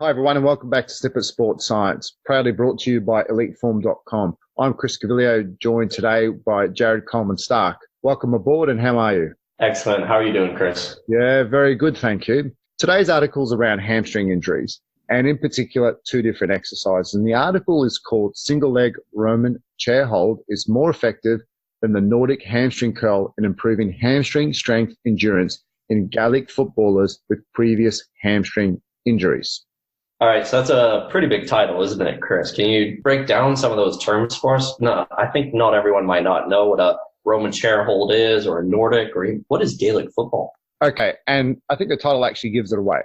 Hi everyone and welcome back to Snippit Sports Science, proudly brought to you by eliteform.com. I'm Chris Cavillo, joined today by Jared Coleman-Stark. Welcome aboard and how are you? Excellent. How are you doing, Chris? Yeah, very good, thank you. Today's article is around hamstring injuries and in particular two different exercises. And the article is called Single Leg Roman Chair Hold is more effective than the Nordic hamstring curl in improving hamstring strength endurance in Gaelic footballers with previous hamstring injuries. All right, so that's a pretty big title, isn't it, Chris? Can you break down some of those terms for us? No, I think not everyone might not know what a Roman chair hold is or a Nordic or what is Gaelic football? Okay, and I think the title actually gives it away.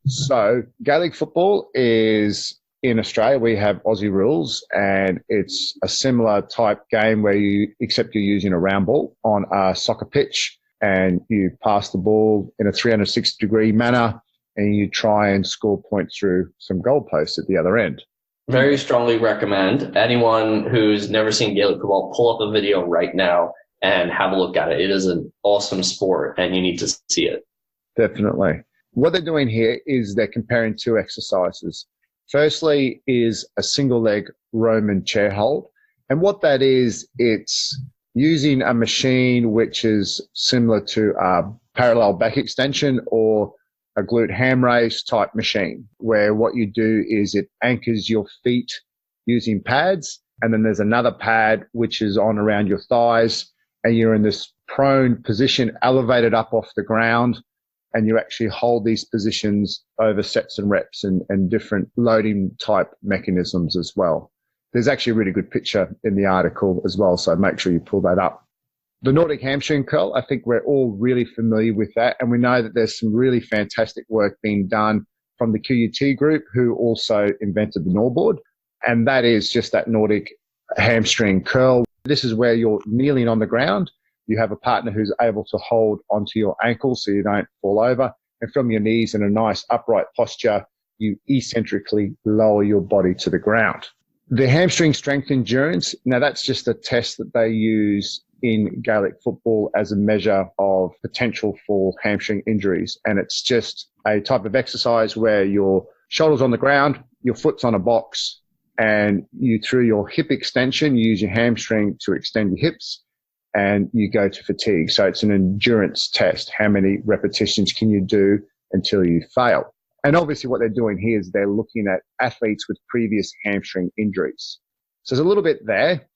So Gaelic football is in Australia, we have Aussie rules, and it's a similar type game where except you're using a round ball on a soccer pitch and you pass the ball in a 360-degree manner and you try and score points through some goalposts at the other end. Very strongly recommend anyone who's never seen Gaelic football, pull up a video right now and have a look at it. It is an awesome sport and you need to see it. Definitely. What they're doing here is they're comparing two exercises. Firstly is a single leg Roman chair hold. And what that is, it's using a machine which is similar to a parallel back extension or a glute ham raise type machine, where what you do is it anchors your feet using pads. And then there's another pad which is on around your thighs and you're in this prone position, elevated up off the ground. And you actually hold these positions over sets and reps and different loading type mechanisms as well. There's actually a really good picture in the article as well, so make sure you pull that up. The Nordic hamstring curl, I think we're all really familiar with that. And we know that there's some really fantastic work being done from the QUT group who also invented the NORboard. And that is just that Nordic hamstring curl. This is where you're kneeling on the ground. You have a partner who's able to hold onto your ankles so you don't fall over. And from your knees in a nice upright posture, you eccentrically lower your body to the ground. The hamstring strength endurance, now that's just a test that they use in Gaelic football as a measure of potential for hamstring injuries. And it's just a type of exercise where your shoulders on the ground, your foot's on a box, and you, through your hip extension, you use your hamstring to extend your hips and you go to fatigue. So it's an endurance test. How many repetitions can you do until you fail? And obviously what they're doing here is they're looking at athletes with previous hamstring injuries. So there's a little bit there.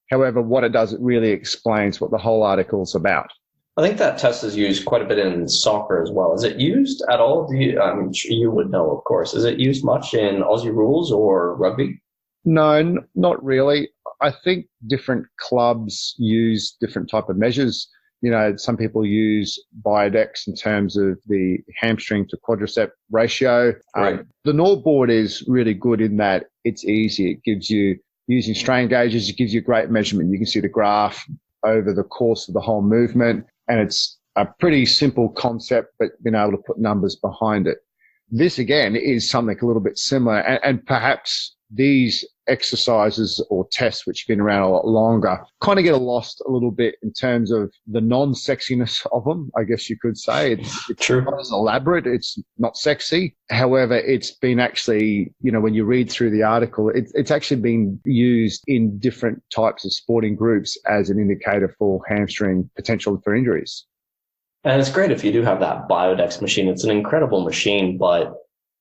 However, what it does, it really explains what the whole article is about. I think that test is used quite a bit in soccer as well. Is it used at all? You would know, of course. Is it used much in Aussie rules or rugby? No, not really. I think different clubs use different type of measures. You know, some people use Biodex in terms of the hamstring to quadricep ratio. Right. The NORboard is really good in that it's easy. It gives you, using strain gauges, it gives you great measurement. You can see the graph over the course of the whole movement, and it's a pretty simple concept, but being able to put numbers behind it. This, again, is something a little bit similar, and perhaps these exercises or tests, which have been around a lot longer, kind of get lost a little bit in terms of the non-sexiness of them, I guess you could say. It's True. Not as elaborate. It's not sexy. However, it's been actually, you know, when you read through the article, it's actually been used in different types of sporting groups as an indicator for hamstring potential for injuries. And it's great if you do have that Biodex machine. It's an incredible machine, but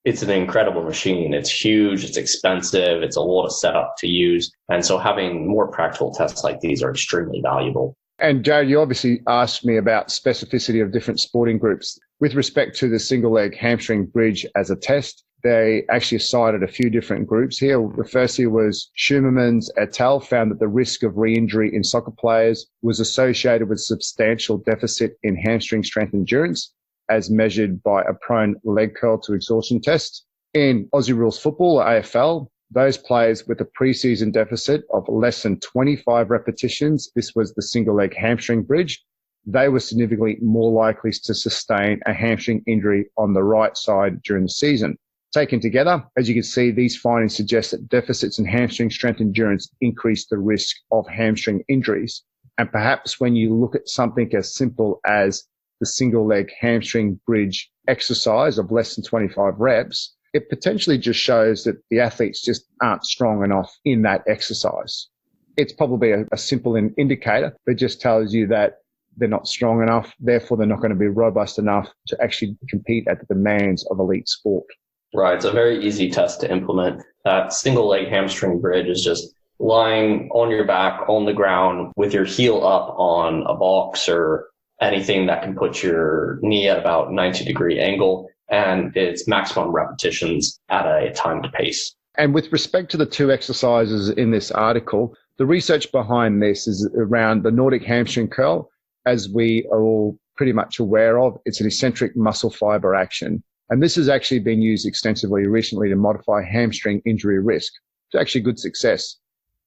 it's an incredible machine. It's huge. It's expensive. It's a lot of setup to use. And so having more practical tests like these are extremely valuable. And Jared, you obviously asked me about specificity of different sporting groups. With respect to the single leg hamstring bridge as a test, they actually cited a few different groups here. The first here was Schumermans et al. Found that the risk of re-injury in soccer players was associated with substantial deficit in hamstring strength endurance, as measured by a prone leg curl to exhaustion test. In Aussie Rules Football, or AFL, those players with a preseason deficit of less than 25 repetitions, this was the single leg hamstring bridge, they were significantly more likely to sustain a hamstring injury on the right side during the season. Taken together, as you can see, these findings suggest that deficits in hamstring strength endurance increase the risk of hamstring injuries. And perhaps when you look at something as simple as the single leg hamstring bridge exercise of less than 25 reps, it potentially just shows that the athletes just aren't strong enough in that exercise. It's probably a simple indicator that just tells you that they're not strong enough, therefore they're not going to be robust enough to actually compete at the demands of elite sport. Right. It's a very easy test to implement. That single leg hamstring bridge is just lying on your back on the ground with your heel up on a box or anything that can put your knee at about 90-degree angle. And it's maximum repetitions at a timed pace. And with respect to the two exercises in this article, the research behind this is around the Nordic hamstring curl. As we are all pretty much aware of, it's an eccentric muscle fiber action. And this has actually been used extensively recently to modify hamstring injury risk. It's actually good success.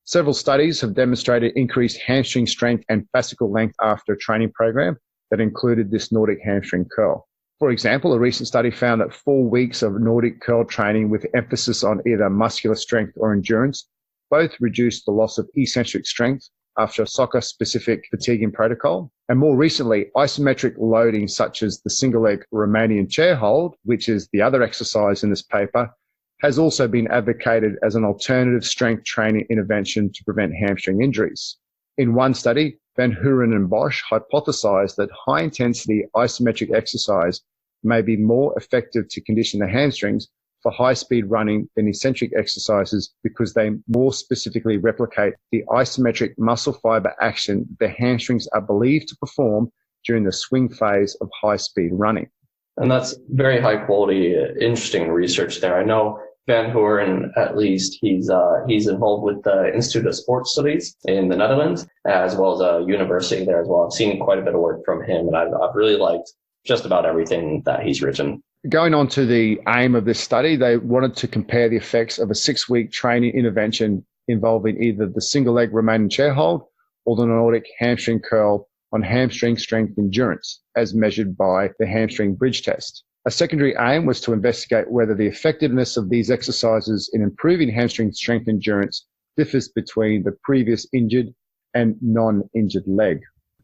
Several studies have demonstrated increased hamstring strength and fascicle length after a training program that included this Nordic hamstring curl. For example, a recent study found that 4 weeks of Nordic curl training with emphasis on either muscular strength or endurance both reduced the loss of eccentric strength after a soccer-specific fatiguing protocol. And more recently, isometric loading such as the single-leg Romanian chair hold, which is the other exercise in this paper, has also been advocated as an alternative strength training intervention to prevent hamstring injuries. In one study, Van Hooren and Bosch hypothesized that high-intensity isometric exercise may be more effective to condition the hamstrings for high-speed running than eccentric exercises because they more specifically replicate the isometric muscle fiber action the hamstrings are believed to perform during the swing phase of high-speed running. And that's very high-quality, interesting research there. I know Van Hooren, at least, he's involved with the Institute of Sports Studies in the Netherlands, as well as a university there as well. I've seen quite a bit of work from him, and I've really liked just about everything that he's written. Going on to the aim of this study, they wanted to compare the effects of a 6-week training intervention involving either the single leg Romanian chair hold or the Nordic hamstring curl on hamstring strength endurance, as measured by the hamstring bridge test. A secondary aim was to investigate whether the effectiveness of these exercises in improving hamstring strength endurance differs between the previous injured and non-injured leg.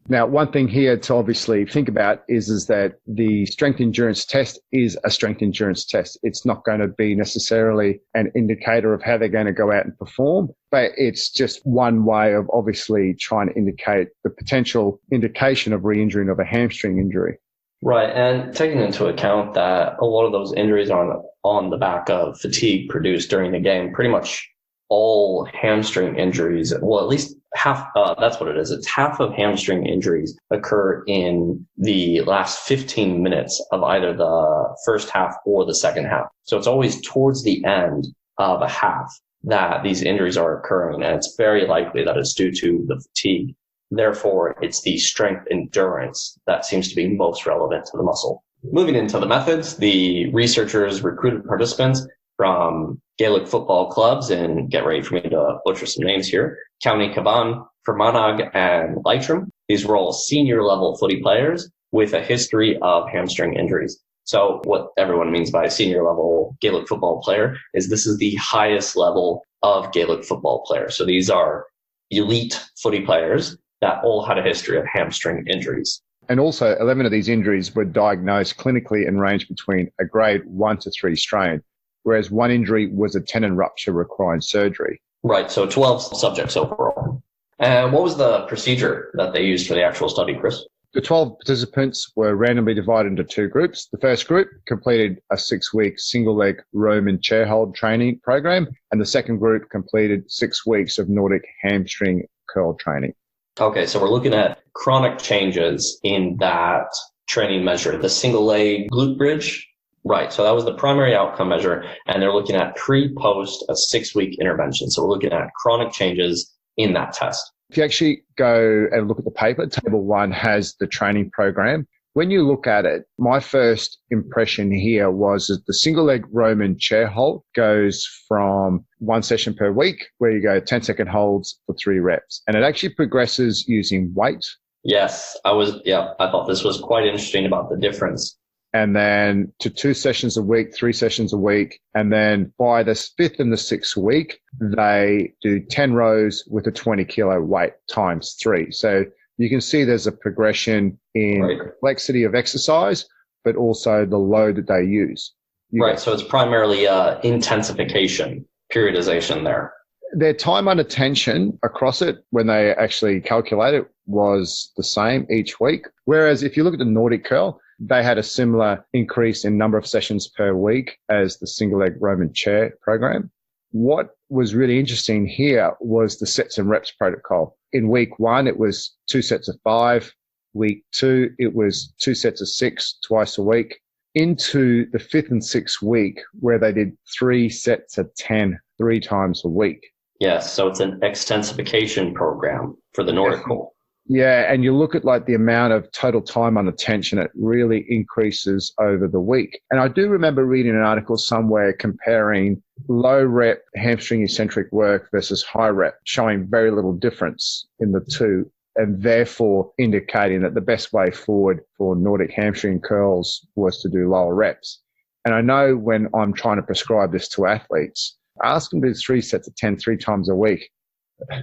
Now, one thing here to obviously think about is that the strength endurance test is a strength endurance test. It's not going to be necessarily an indicator of how they're going to go out and perform, but it's just one way of obviously trying to indicate the potential indication of re-injuring of a hamstring injury. Right, and taking into account that a lot of those injuries are on the back of fatigue produced during the game, pretty much all hamstring injuries, well, at least half, that's what it is. It's half of hamstring injuries occur in the last 15 minutes of either the first half or the second half. So it's always towards the end of a half that these injuries are occurring, and it's very likely that it's due to the fatigue. Therefore, it's the strength endurance that seems to be most relevant to the muscle. Moving into the methods, the researchers recruited participants from Gaelic football clubs, and get ready for me to butcher some names here, County Cavan, Fermanagh, and Leitrim. These were all senior level footy players with a history of hamstring injuries. So what everyone means by a senior level Gaelic football player is this is the highest level of Gaelic football players. So these are elite footy players that all had a history of hamstring injuries. And also 11 of these injuries were diagnosed clinically and ranged between a grade 1 to 3 strain, whereas one injury was a tendon rupture requiring surgery. Right, so 12 subjects overall. And what was the procedure that they used for the actual study, Chris? The 12 participants were randomly divided into 2 groups. The first group completed a 6-week single-leg Roman chair hold training program, and the second group completed 6 weeks of Nordic hamstring curl training. Okay, so we're looking at chronic changes in that training measure, the single leg glute bridge. Right, so that was the primary outcome measure, and they're looking at pre-post a 6-week intervention. So we're looking at chronic changes in that test. If you actually go and look at the paper, Table 1 has the training program. When you look at it, my first impression here was that the single leg Roman chair hold goes from 1 session per week, where you go 10-second holds for 3 reps. And it actually progresses using weight. Yes, I thought this was quite interesting about the difference. And then to 2 sessions a week, 3 sessions a week. And then by the 5th and the 6th week, they do 10 rows with a 20 kilo weight times 3. So you can see there's a progression in complexity of exercise, but also the load that they use. Right. So it's primarily intensification, periodization there. Their time under tension across it when they actually calculate it was the same each week. Whereas if you look at the Nordic curl, they had a similar increase in number of sessions per week as the single leg Roman chair program. What was really interesting here was the sets and reps protocol. In week 1, it was 2 sets of 5. Week 2, it was 2 sets of 6 twice a week. Into the 5th and 6th week, where they did 3 sets of 10 3 times a week. Yes, so it's an extensification program for the Nordic curl. Yeah, and you look at like the amount of total time under tension, it really increases over the week. And I do remember reading an article somewhere comparing low rep hamstring eccentric work versus high rep, showing very little difference in the two, and therefore indicating that the best way forward for Nordic hamstring curls was to do lower reps. And I know when I'm trying to prescribe this to athletes, I ask them to do 3 sets of 10 3 times a week.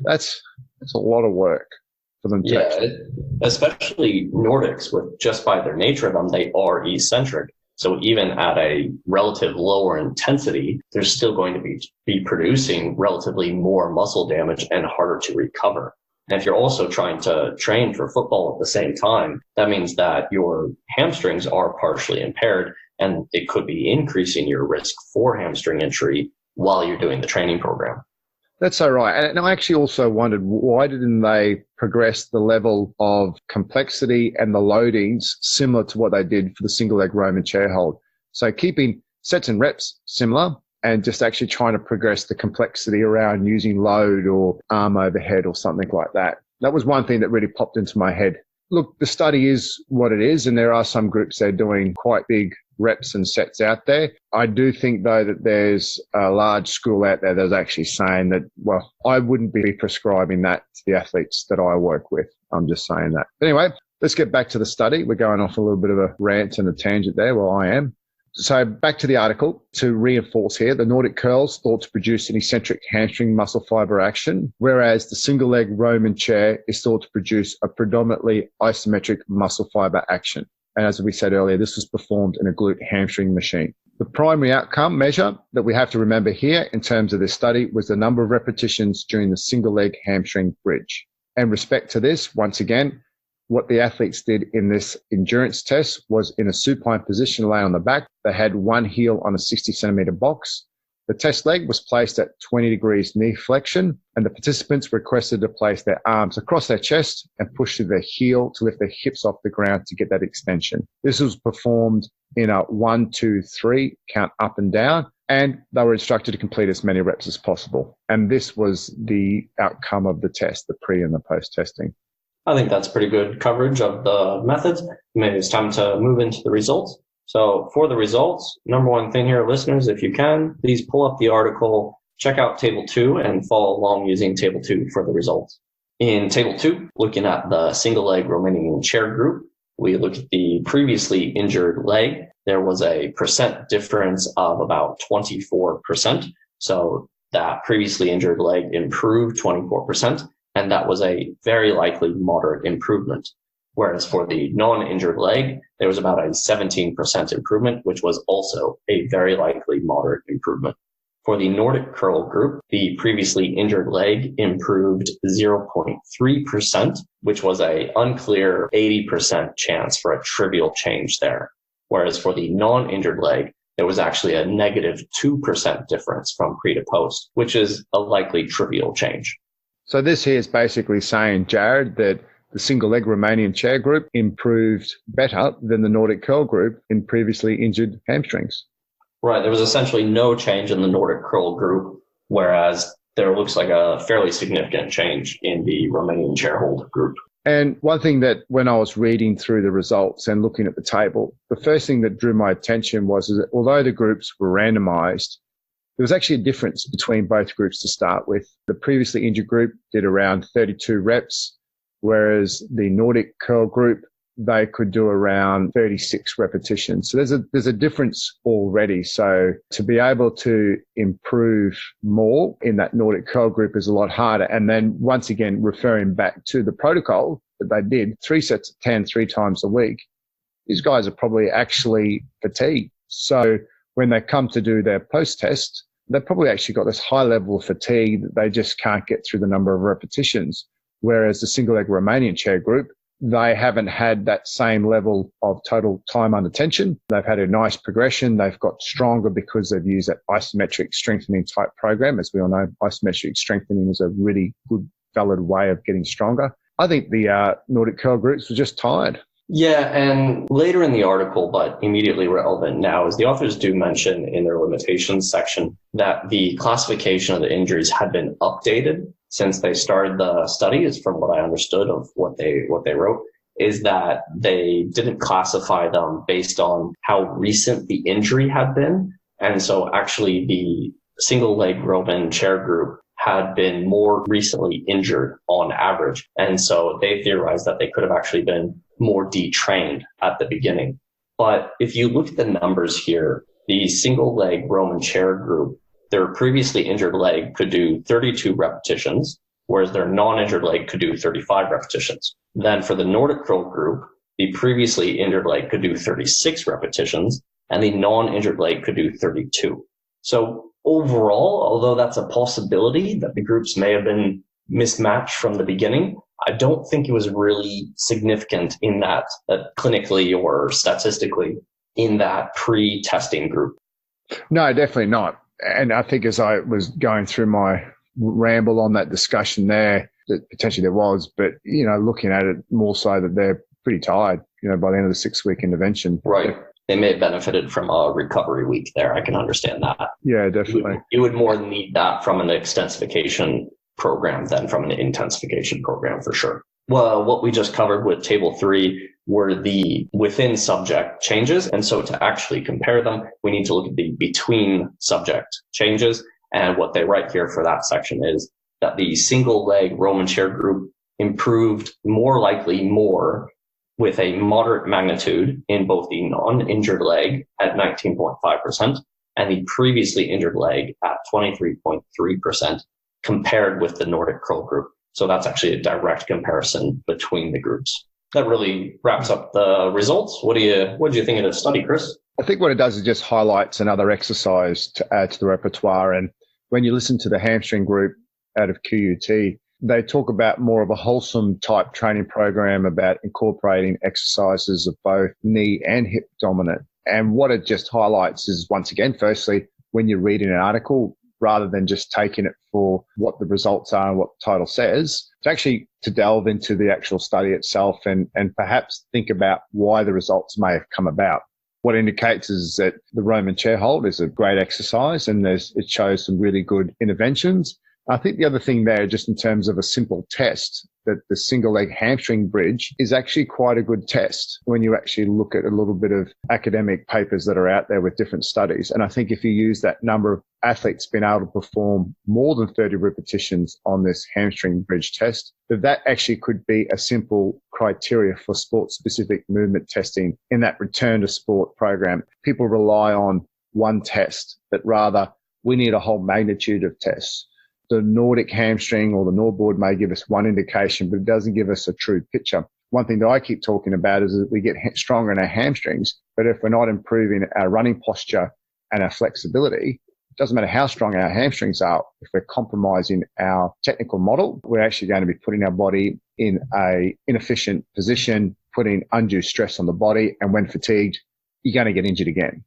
That's a lot of work for them to actually. Especially Nordics, with just by their nature of them, they are eccentric. So even at a relative lower intensity, they're still going to be producing relatively more muscle damage and harder to recover. And if you're also trying to train for football at the same time, that means that your hamstrings are partially impaired, and it could be increasing your risk for hamstring injury while you're doing the training program. That's so right. And I actually also wondered, why didn't they progress the level of complexity and the loadings similar to what they did for the single leg Roman chair hold? So keeping sets and reps similar and just actually trying to progress the complexity around using load or arm overhead or something like that. That was one thing that really popped into my head. Look, the study is what it is, and there are some groups that are doing quite big reps and sets out there. I do think, though, that there's a large school out there that's actually saying that, well, I wouldn't be prescribing that to the athletes that I work with. I'm just saying that. Anyway, let's get back to the study. We're going off a little bit of a rant and a tangent there. Well, I am. So back to the article to reinforce here, the Nordic curls thought to produce an eccentric hamstring muscle fiber action, whereas the single leg Roman chair is thought to produce a predominantly isometric muscle fiber action. And as we said earlier, this was performed in a glute hamstring machine. The primary outcome measure that we have to remember here in terms of this study was the number of repetitions during the single leg hamstring bridge. In respect to this, once again, what the athletes did in this endurance test was in a supine position, lay on the back. They had one heel on a 60 centimeter box. The test leg was placed at 20 degrees knee flexion, and the participants requested to place their arms across their chest and push through their heel to lift their hips off the ground to get that extension. This was performed in a 1, 2, 3 count up and down, and they were instructed to complete as many reps as possible. And this was the outcome of the test, the pre and the post testing. I think that's pretty good coverage of the methods. Maybe it's time to move into the results. So for the results, number one thing here, listeners, if you can, please pull up the article, check out table 2 and follow along using table 2 for the results. In table 2, looking at the single leg Romanian chair group, we look at the previously injured leg. There was a percent difference of about 24%. So that previously injured leg improved 24%. And that was a very likely moderate improvement. Whereas for the non-injured leg, there was about a 17% improvement, which was also a very likely moderate improvement. For the Nordic curl group, the previously injured leg improved 0.3%, which was a unclear 80% chance for a trivial change there. Whereas for the non-injured leg, there was actually a negative 2% difference from pre to post, which is a likely trivial change. So this here is basically saying, Jared, that the single leg Romanian chair group improved better than the Nordic curl group in previously injured hamstrings. Right. There was essentially no change in the Nordic curl group, whereas there looks like a fairly significant change in the Romanian chair hold group. And one thing that when I was reading through the results and looking at the table, the first thing that drew my attention was that although the groups were randomized, there was actually a difference between both groups to start with. The previously injured group did around 32 reps, whereas the Nordic curl group, they could do around 36 repetitions. So there's a difference already. So to be able to improve more in that Nordic curl group is a lot harder. And then once again, referring back to the protocol that they did, 3 sets of 10 3 times a week, these guys are probably actually fatigued. So when they come to do their post-test, they've probably actually got this high level of fatigue that they just can't get through the number of repetitions. Whereas the single leg Romanian chair group, they haven't had that same level of total time under tension. They've had a nice progression. They've got stronger because they've used that isometric strengthening type program. As we all know, isometric strengthening is a really good, valid way of getting stronger. I think the Nordic curl groups were just tired. Yeah, and later in the article, but immediately relevant now, is the authors do mention in their limitations section that the classification of the injuries had been updated since they started the studies. From what I understood of what they wrote, is that they didn't classify them based on how recent the injury had been. And so actually the single leg Roman chair group had been more recently injured on average. And so they theorized that they could have actually been more detrained at the beginning. But if you look at the numbers here, the single leg Roman chair group, their previously injured leg could do 32 repetitions, whereas their non-injured leg could do 35 repetitions. Then for the Nordic curl group, the previously injured leg could do 36 repetitions, and the non-injured leg could do 32. So overall, although that's a possibility that the groups may have been mismatched from the beginning, I don't think it was really significant in that clinically or statistically in that pre-testing group. No, definitely not. And I think as I was going through my ramble on that discussion there, that potentially there was, but, looking at it more so that they're pretty tired, by the end of the 6-week intervention. Right. They may have benefited from a recovery week there. I can understand that. Yeah, definitely. You would more need that from an extensification program than from an intensification program for sure. Well, what we just covered with table 3 were the within subject changes. And so to actually compare them, we need to look at the between subject changes. And what they write here for that section is that the single leg Roman chair group improved more likely more with a moderate magnitude in both the non-injured leg at 19.5% and the previously injured leg at 23.3% compared with the Nordic curl group. So that's actually a direct comparison between the groups. That really wraps up the results. What do you think of the study, Chris? I think what it does is just highlights another exercise to add to the repertoire. And when you listen to the hamstring group out of QUT, they talk about more of a wholesome type training program about incorporating exercises of both knee and hip dominant. And what it just highlights is, once again, firstly, when you're reading an article, rather than just taking it for what the results are and what the title says, it's actually to delve into the actual study itself and perhaps think about why the results may have come about. What it indicates is that the Roman chair hold is a great exercise and it shows some really good interventions. I think the other thing there, just in terms of a simple test, that the single leg hamstring bridge is actually quite a good test when you actually look at a little bit of academic papers that are out there with different studies. And I think if you use that number of athletes being able to perform more than 30 repetitions on this hamstring bridge test, that actually could be a simple criteria for sport-specific movement testing in that return to sport program. People rely on one test, but rather we need a whole magnitude of tests. The Nordic hamstring or the Nordboard may give us one indication, but it doesn't give us a true picture. One thing that I keep talking about is that we get stronger in our hamstrings, but if we're not improving our running posture and our flexibility, it doesn't matter how strong our hamstrings are. If we're compromising our technical model, we're actually going to be putting our body in a inefficient position, putting undue stress on the body. And when fatigued, you're going to get injured again.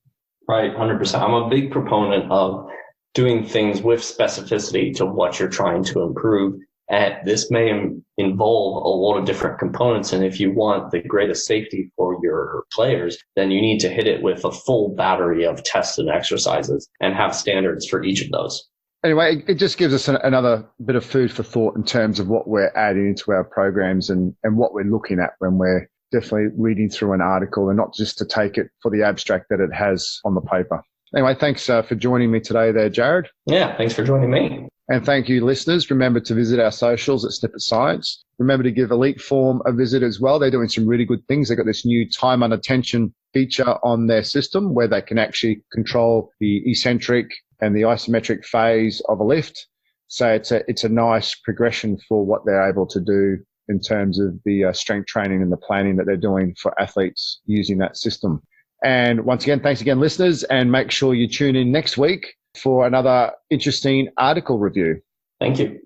Right, 100%. I'm a big proponent of doing things with specificity to what you're trying to improve. And this may involve a lot of different components. And if you want the greatest safety for your players, then you need to hit it with a full battery of tests and exercises and have standards for each of those. Anyway, it just gives us another bit of food for thought in terms of what we're adding into our programs and what we're looking at when we're definitely reading through an article, and not just to take it for the abstract that it has on the paper. Anyway, thanks for joining me today there, Jared. Yeah, thanks for joining me. And thank you, listeners. Remember to visit our socials at Snippit Science. Remember to give Elite Form a visit as well. They're doing some really good things. They've got this new time under tension feature on their system where they can actually control the eccentric and the isometric phase of a lift. So it's a nice progression for what they're able to do in terms of the strength training and the planning that they're doing for athletes using that system. And once again, thanks again, listeners, and make sure you tune in next week for another interesting article review. Thank you.